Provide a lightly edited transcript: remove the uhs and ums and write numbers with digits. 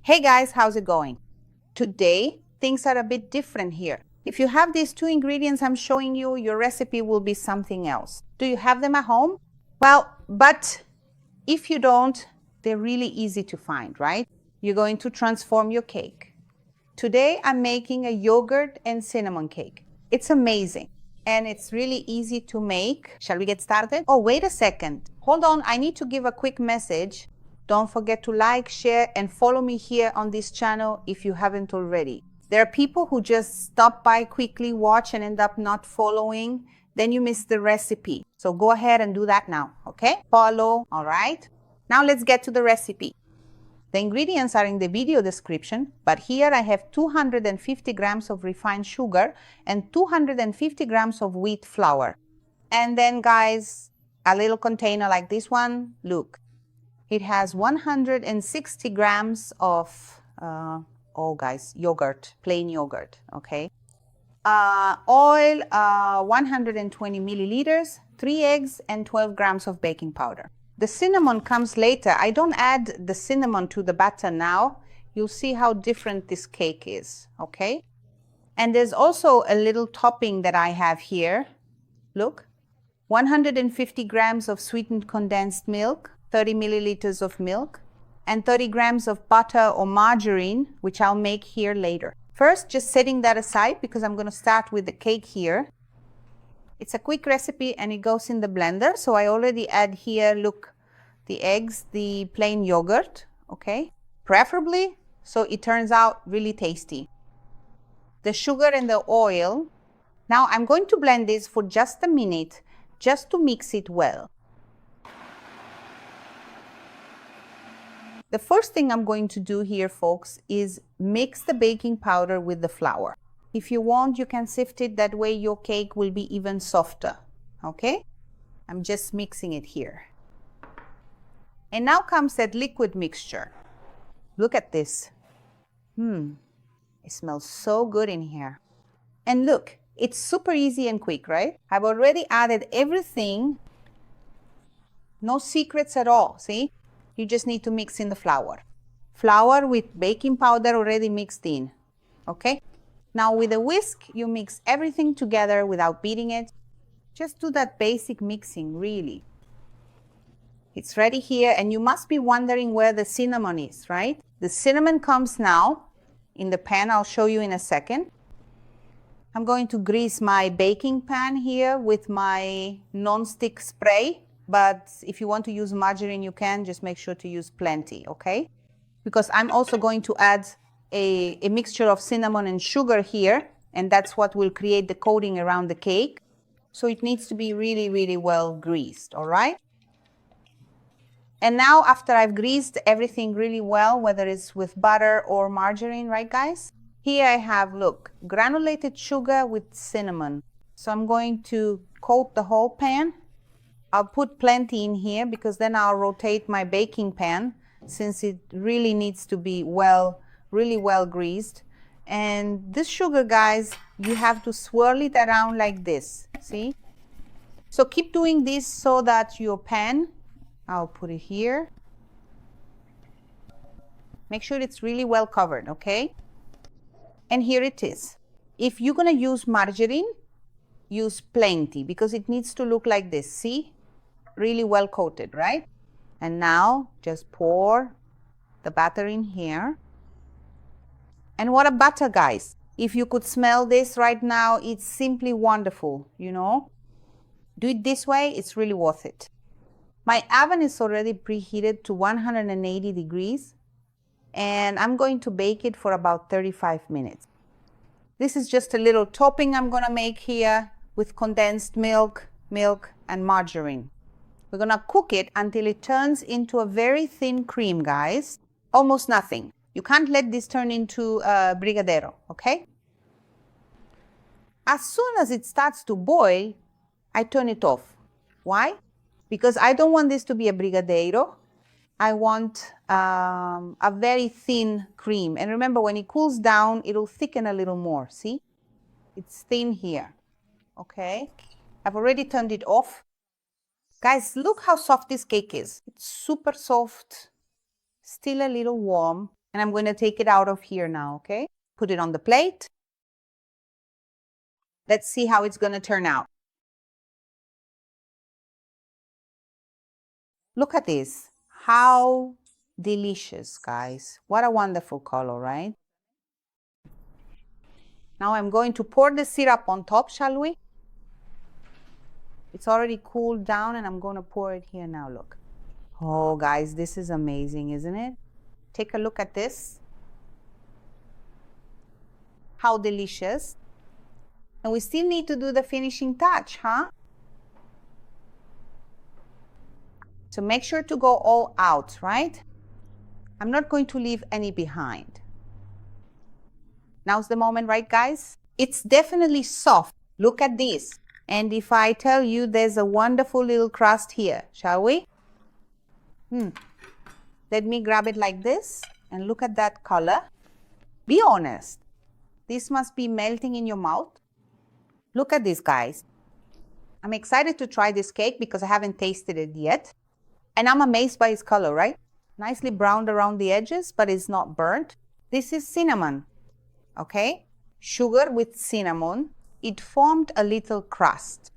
Hey guys, how's it going? Today, things are a bit different here. If you have these two ingredients I'm showing you, your recipe will be something else. Do you have them at home? Well, but if you don't, they're really easy to find, right? You're going to transform your cake. Today, I'm making a yogurt and cinnamon cake. It's amazing and it's really easy to make. Shall we get started? Oh, wait a second. Hold on, I need to give a quick message. Don't forget to like, share, and follow me here on this channel if you haven't already. There are people who just stop by, quickly watch, and end up not following. Then you miss the recipe. So go ahead and do that now, okay? Follow, all right? Now let's get to the recipe. The ingredients are in the video description, but here I have 250 grams of refined sugar and 250 grams of wheat flour. And then guys, a little container like this one, look. It has 160 grams of, yogurt, plain yogurt, okay? Oil, 120 milliliters, 3 eggs, and 12 grams of baking powder. The cinnamon comes later. I don't add the cinnamon to the batter now. You'll see how different this cake is, okay? And there's also a little topping that I have here. Look, 150 grams of sweetened condensed milk, 30 milliliters of milk, and 30 grams of butter or margarine, which I'll make here later. First, just setting that aside because I'm going to start with the cake here. It's a quick recipe and it goes in the blender. So I already add here, look, the eggs, the plain yogurt, okay? Preferably so it turns out really tasty. The sugar and the oil. Now I'm going to blend this for just a minute just to mix it well. The first thing I'm going to do here, folks, is mix the baking powder with the flour. If you want, you can sift it. That way your cake will be even softer, okay? I'm just mixing it here. And now comes that liquid mixture. Look at this. It smells so good in here. And look, it's super easy and quick, right? I've already added everything. No secrets at all, see? You just need to mix in the flour. Flour with baking powder already mixed in, okay? Now with a whisk, you mix everything together without beating it. Just do that basic mixing, really. It's ready here, and you must be wondering where the cinnamon is, right? The cinnamon comes now in the pan. I'll show you in a second. I'm going to grease my baking pan here with my non-stick spray. But if you want to use margarine, you can. Just make sure to use plenty, okay? Because I'm also going to add a mixture of cinnamon and sugar here, and that's what will create the coating around the cake. So it needs to be really, really well greased, all right? And now after I've greased everything really well, whether it's with butter or margarine, right guys? Here I have, look, granulated sugar with cinnamon. So I'm going to coat the whole pan. I'll put plenty in here because then I'll rotate my baking pan since it really needs to be really well greased. And this sugar, guys, you have to swirl it around like this, see? So keep doing this so that your pan, I'll put it here. Make sure it's really well covered, okay? And here it is. If you're gonna use margarine, use plenty because it needs to look like this, see? Really well coated, right? And now just pour the batter in here. And what a butter, guys. If you could smell this right now, it's simply wonderful, you know? Do it this way, it's really worth it. My oven is already preheated to 180 degrees, and I'm going to bake it for about 35 minutes. This is just a little topping I'm gonna make here with condensed milk, and margarine. We're gonna cook it until it turns into a very thin cream, guys. Almost nothing. You can't let this turn into a brigadeiro, okay? As soon as it starts to boil, I turn it off. Why? Because I don't want this to be a brigadeiro. I want a very thin cream. And remember, when it cools down, it'll thicken a little more, see? It's thin here, okay? I've already turned it off. Guys, look how soft this cake is. It's super soft, still a little warm. And I'm going to take it out of here now, okay? Put it on the plate. Let's see how it's going to turn out. Look at this. How delicious, guys. What a wonderful color, right? Now I'm going to pour the syrup on top, shall we? It's already cooled down and I'm going to pour it here now, look. Oh, guys, this is amazing, isn't it? Take a look at this. How delicious. And we still need to do the finishing touch, huh? So make sure to go all out, right? I'm not going to leave any behind. Now's the moment, right, guys? It's definitely soft. Look at this. And if I tell you there's a wonderful little crust here, shall we? Let me grab it like this and look at that color. Be honest. This must be melting in your mouth. Look at this, guys. I'm excited to try this cake because I haven't tasted it yet. And I'm amazed by its color, right? Nicely browned around the edges, but it's not burnt. This is cinnamon, okay? Sugar with cinnamon. It formed a little crust.